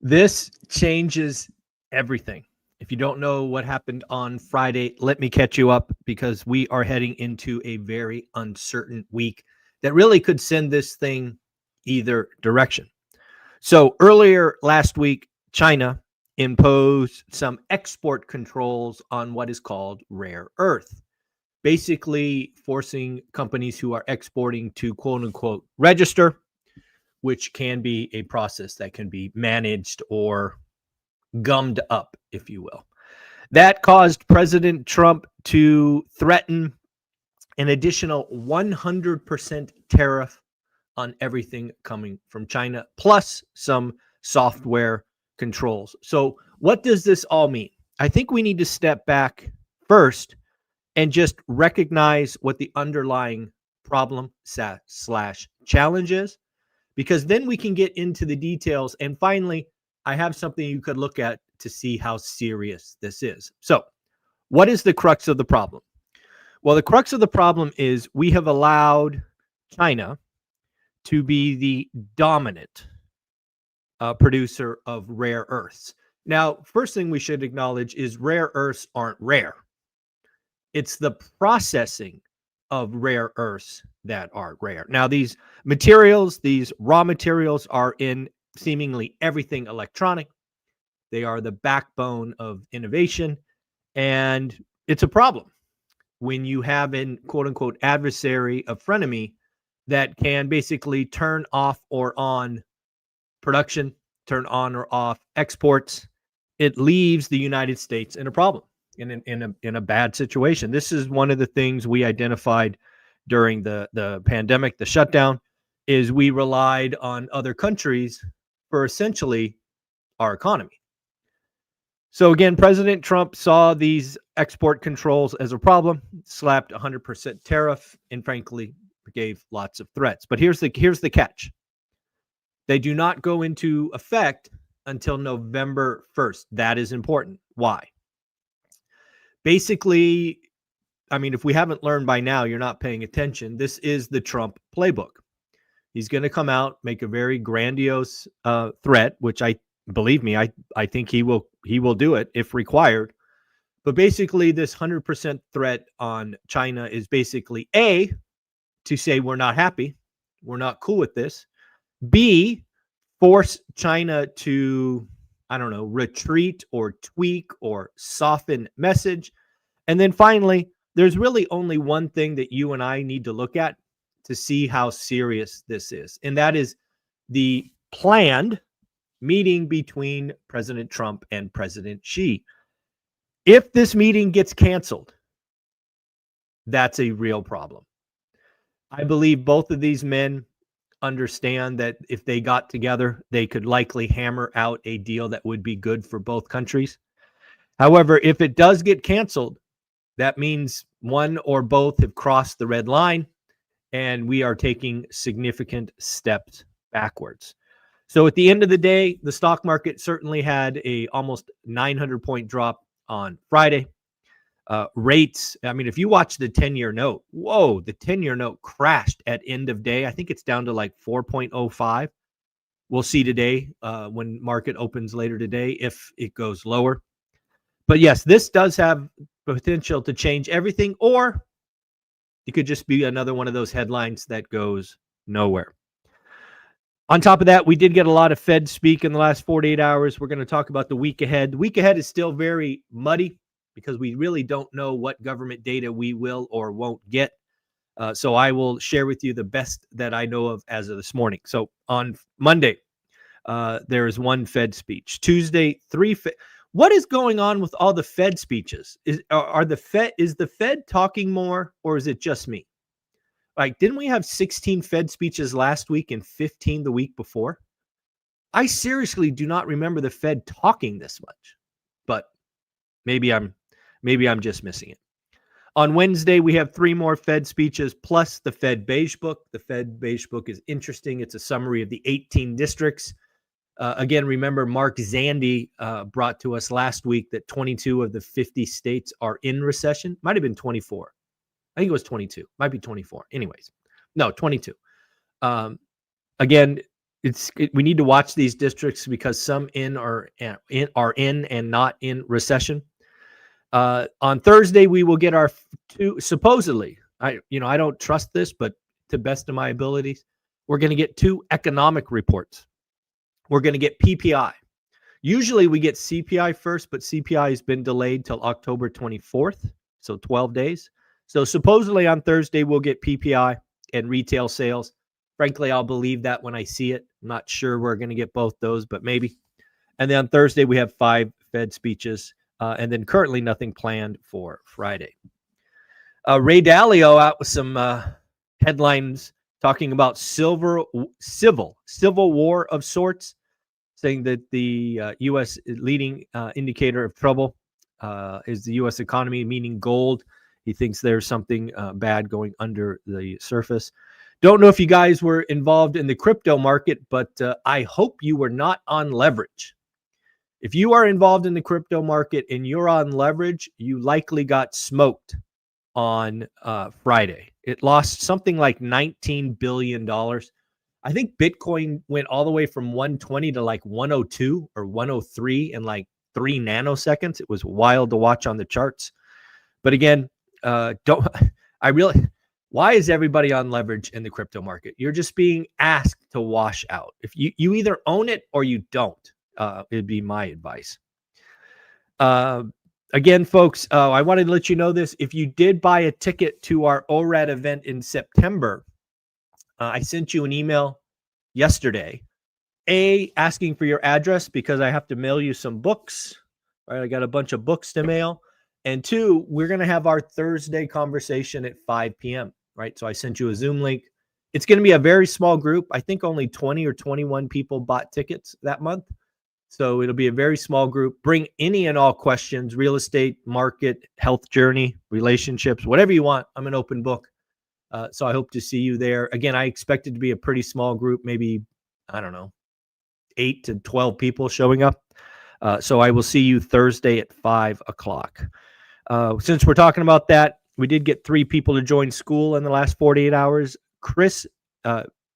This changes everything. If you don't know what happened on Friday, let me catch you up because we are heading into a very uncertain week that really could send this thing either direction. So earlier last week, China imposed some export controls on what is called rare earth, basically forcing companies who are exporting to quote unquote register, which can be a process that can be managed or gummed up, if you will. That caused President Trump to threaten an additional 100% tariff on everything coming from China, plus some software controls. So, what does this all mean? I think we need to step back first and just recognize what the underlying problem slash challenge is, because then we can get into the details. And finally, I have something you could look at to see how serious this is. So, what is the crux of the problem? Well, the crux of the problem is we have allowed China to be the dominant producer of rare earths. Now, first thing we should acknowledge is rare earths aren't rare. It's the processing of rare earths that are rare. Now, these materials, these raw materials are in seemingly everything electronic. They are the backbone of innovation, and it's a problem when you have an quote unquote adversary, a frenemy that can basically turn off or on production, turn on or off exports. It leaves the United States in a problem, in a bad situation. This is one of the things we identified during the pandemic, the shutdown, is we relied on other countries for essentially our economy. So again, President Trump saw these export controls as a problem, slapped 100% tariff, and frankly gave lots of threats. But here's the catch. They do not go into effect until November 1st. That is important. Why? Basically, I mean, if we haven't learned by now, you're not paying attention. This is the Trump playbook. He's going to come out, make a very grandiose threat, which believe me, I think he will do it if required. But basically, this 100% threat on China is basically A, to say we're not happy, we're not cool with this. B, force China to, I don't know, retreat or tweak or soften message. And then finally, there's really only one thing that you and I need to look at to see how serious this is. And that is the planned meeting between President Trump and President Xi. If this meeting gets canceled, that's a real problem. I believe both of these men understand that if they got together, they could likely hammer out a deal that would be good for both countries. However, if it does get canceled, that means one or both have crossed the red line, and we are taking significant steps backwards. So at the end of the day, the stock market certainly had a almost 900-point drop on Friday. Rates, I mean, if you watch the 10-year note, whoa, the 10-year note crashed at end of day. I think it's down to like 4.05. We'll see today when market opens later today if it goes lower. But yes, this does have potential to change everything, or it could just be another one of those headlines that goes nowhere. On top of that, we did get a lot of Fed speak in the last 48 hours. We're going to talk about the week ahead. The week ahead is still very muddy because we really don't know what government data we will or won't get. So I will share with you the best that I know of as of this morning. So on Monday, there is one Fed speech. Tuesday, 3 Fed. What is going on with all the Fed speeches? Is the Fed talking more, or is it just me? Like, didn't we have 16 Fed speeches last week and 15 the week before? I seriously do not remember the Fed talking this much, but maybe I'm just missing it. On Wednesday, we have 3 more Fed speeches plus the Fed Beige Book. The Fed Beige Book is interesting. It's a summary of the 18 districts. Again, remember Mark Zandi brought to us last week that 22 of the 50 states are in recession. Might have been 24. I think it was 22. Might be 24. Anyways, no, 22. Again, we need to watch these districts because some are in and not in recession. On Thursday, we will get our two, supposedly, I don't trust this, but to best of my abilities, we're going to get two economic reports. We're going to get PPI. Usually we get CPI first, but CPI has been delayed till October 24th, so 12 days. So supposedly on Thursday, we'll get PPI and retail sales. Frankly, I'll believe that when I see it. I'm not sure we're going to get both those, but maybe. And then on Thursday, we have 5 Fed speeches, and then currently nothing planned for Friday. Ray Dalio out with some headlines talking about civil war of sorts, saying that the U.S. leading indicator of trouble is the U.S. economy, meaning gold. He thinks there's something bad going under the surface. Don't know if you guys were involved in the crypto market, but I hope you were not on leverage. If you are involved in the crypto market and you're on leverage, you likely got smoked on Friday. It lost something like $19 billion. I think Bitcoin went all the way from 120 to like 102 or 103 in like 3 nanoseconds. It was wild to watch on the charts. But again, why is everybody on leverage in the crypto market? You're just being asked to wash out. If you either own it or you don't, it'd be my advice. Again, folks, I wanted to let you know this. If you did buy a ticket to our ORaaT event in September, I sent you an email yesterday, asking for your address because I have to mail you some books. Right, I got a bunch of books to mail. And 2, we're going to have our Thursday conversation at 5 p.m. Right, so I sent you a Zoom link. It's going to be a very small group. I think only 20 or 21 people bought tickets that month. So it'll be a very small group. Bring any and all questions, real estate, market, health journey, relationships, whatever you want. I'm an open book. So I hope to see you there. Again, I expect it to be a pretty small group, maybe, 8 to 12 people showing up. So I will see you Thursday at 5 o'clock. Since we're talking about that, we did get 3 people to join school in the last 48 hours. Chris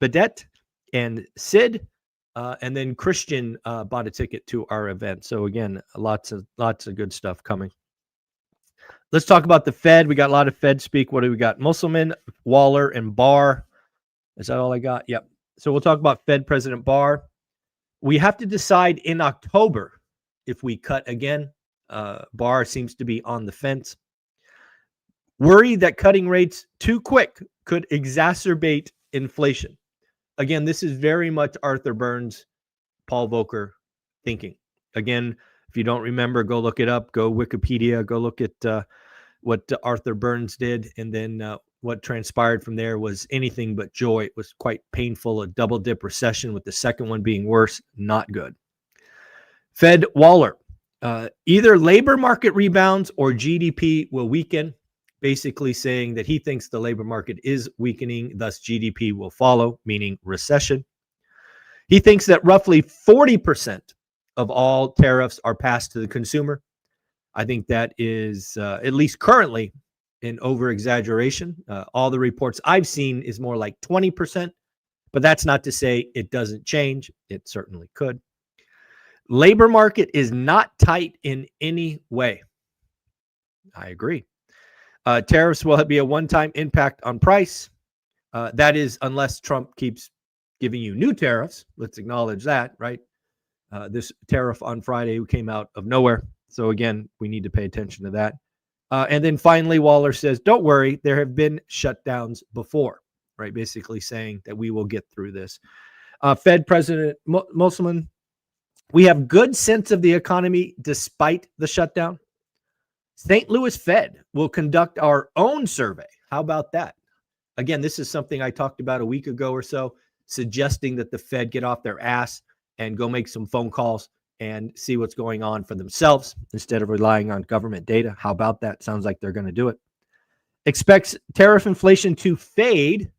Badette and Sid. And then Christian bought a ticket to our event. So again, lots of good stuff coming. Let's talk about the Fed. We got a lot of Fed speak. What do we got? Musselman, Waller, and Barr. Is that all I got? Yep. So we'll talk about Fed President Barr. We have to decide in October if we cut again. Barr seems to be on the fence. Worried that cutting rates too quick could exacerbate inflation. Again, this is very much Arthur Burns, Paul Volcker thinking. Again, if you don't remember, go look it up. Go Wikipedia. Go look at what Arthur Burns did. And then what transpired from there was anything but joy. It was quite painful, a double dip recession with the second one being worse. Not good. Fed Waller. Either labor market rebounds or GDP will weaken. Basically saying that he thinks the labor market is weakening, thus GDP will follow, meaning recession. He thinks that roughly 40% of all tariffs are passed to the consumer. I think that is, at least currently, an over-exaggeration. All the reports I've seen is more like 20%, but that's not to say it doesn't change. It certainly could. Labor market is not tight in any way. I agree. Tariffs will be a one-time impact on price. That is, unless Trump keeps giving you new tariffs. Let's acknowledge that, right? This tariff on Friday came out of nowhere. So again, we need to pay attention to that. And then finally, Waller says, don't worry, there have been shutdowns before, right? Basically saying that we will get through this. Fed President Musselman, we have good sense of the economy despite the shutdown. St. Louis Fed will conduct our own survey. How about that? Again, this is something I talked about a week ago or so, suggesting that the Fed get off their ass and go make some phone calls and see what's going on for themselves instead of relying on government data. How about that? Sounds like they're going to do it. Expects tariff inflation to fade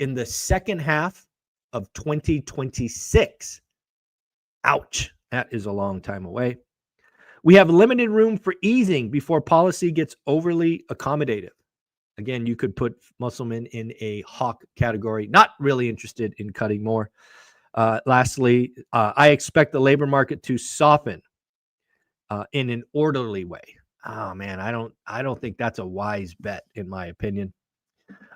in the second half of 2026. Ouch. That is a long time away. We have limited room for easing before policy gets overly accommodative. Again, you could put Musselman in a hawk category, not really interested in cutting more. Lastly, I expect the labor market to soften in an orderly way. Oh man, I don't think that's a wise bet in my opinion.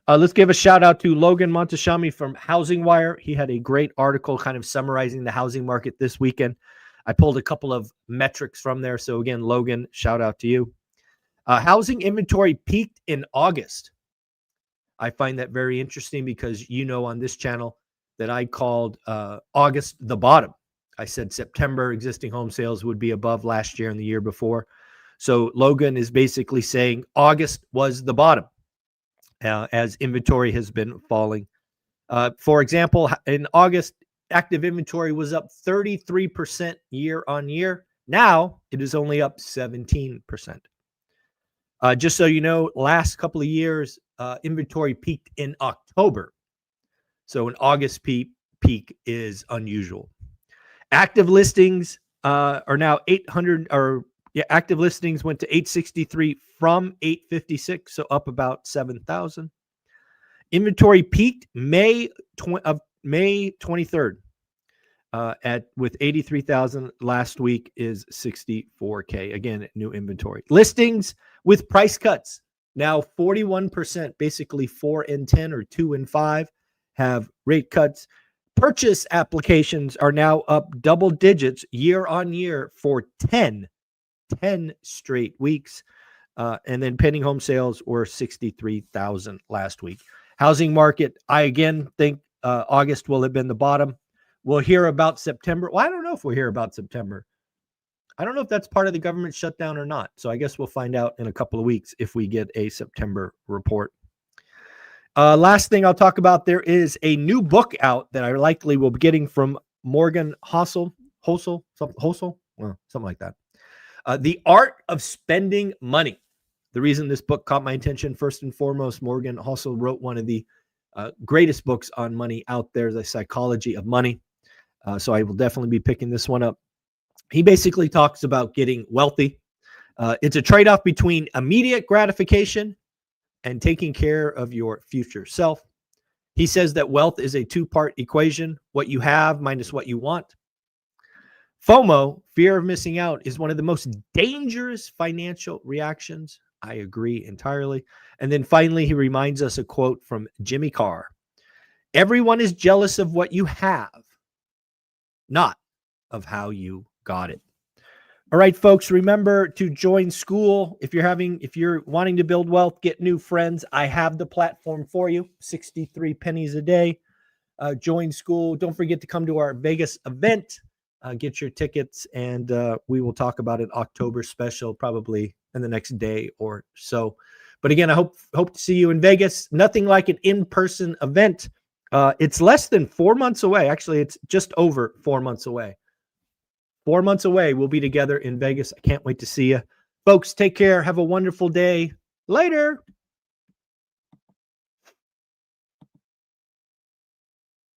Let's give a shout out to Logan Montashami from Housing Wire. He had a great article kind of summarizing the housing market this weekend. I pulled a couple of metrics from there. So again, Logan, shout out to you. Housing inventory peaked in August. I find that very interesting because on this channel that I called August the bottom. I said September existing home sales would be above last year and the year before. So Logan is basically saying August was the bottom as inventory has been falling. For example, in August, active inventory was up 33% year on year. Now it is only up 17%. Just so you know, last couple of years, inventory peaked in October. So an August peak is unusual. Active listings are now 800, active listings went to 863 from 856, so up about 7,000. Inventory peaked May 23rd with 83,000. Last week is 64K. Again, new inventory. Listings with price cuts now 41%, basically 4 in 10 or 2 in 5 have rate cuts. Purchase applications are now up double digits year on year for 10 straight weeks. And then pending home sales were 63,000 last week. Housing market, I again think August will have been the bottom. We'll hear about September. Well, I don't know if we'll hear about September. I don't know if that's part of the government shutdown or not. So I guess we'll find out in a couple of weeks if we get a September report. Last thing I'll talk about, there is a new book out that I likely will be getting from Morgan Housel, something like that. The Art of Spending Money. The reason this book caught my attention, first and foremost, Morgan Housel wrote one of the greatest books on money out there, The Psychology of Money. So I will definitely be picking this one up. He basically talks about getting wealthy. It's a trade-off between immediate gratification and taking care of your future self. He says that wealth is a two-part equation, what you have minus what you want. FOMO, fear of missing out, is one of the most dangerous financial reactions. I agree entirely. And then finally, he reminds us a quote from Jimmy Carr. Everyone is jealous of what you have, not of how you got it. All right, folks, remember to join school. If you're wanting to build wealth, get new friends, I have the platform for you. 63 pennies a day. Join school. Don't forget to come to our Vegas event. Get your tickets, and we will talk about an October special probably in the next day or so. But again, I hope to see you in Vegas. Nothing like an in-person event. It's less than 4 months away. Actually, it's just over 4 months away. 4 months away, we'll be together in Vegas. I can't wait to see you. Folks, take care. Have a wonderful day. Later.